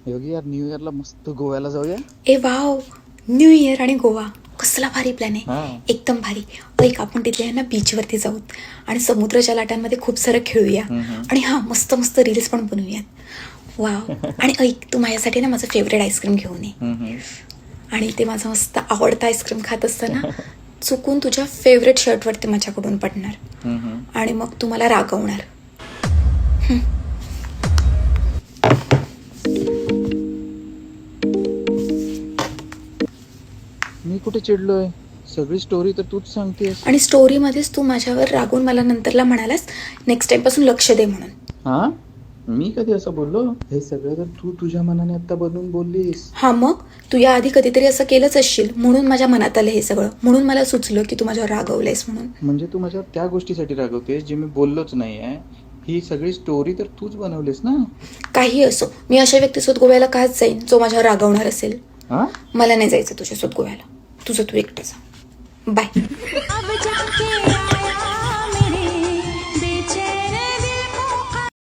योगी यार न्यू इयरला मस्त गोव्याला जाऊया. ए वाव, न्यू इयर आणि गोवा कसला भारी प्लॅन आहे. हा. एकदम भारी. एक आपण तिथे आहे ना बीचवरती जाऊ आणि समुद्राच्या लाटांमध्ये खूप सारं खेळूया आणि हा मस्त मस्त रील्स पण बनवूयात. वाव. आणि ऐक, तू माझ्यासाठी ना माझं फेवरेट आईस्क्रीम घेऊन ये. आणि ते माझं मस्त आवडतं आईस्क्रीम खात असताना चुकून तुझ्या फेवरेट शर्टवरती माझ्याकडून पडणार आणि मग तू मला रागवणार. मी कुठे चिडलोय? सगळी स्टोरी तर तूच सांगतेस. आणि स्टोरीमध्येच तू माझ्यावर रागून मला नंतरला म्हणालास नेक्स्ट टाइमपासून लक्ष दे म्हणून. हा, मी कधी असं बोललो? हे सगळं तर तू तुझ्या मनाने आता बनवून बोललीस. हा मग तू या आधी कधीतरी असं केलंच असशील म्हणून माझ्या मनात आलं हे सगळं. म्हणून मला सुचलं की तू माझ्यावर रागवलंयस म्हणून. म्हणजे तू माझ्यावर त्या गोष्टीसाठी रागवतेस जे मी बोललोच नाहीये. ही सगळी स्टोरी तर तूच बनवलीस ना. काही असो, मी अशा व्यक्तीसोबत गोव्याला काच जाईन जो माझ्यावर रागवणार असेल. हा, मला नाही जायचं तुझ्यासोबत गोव्याला. तुझं तू एकटं जा. बाय.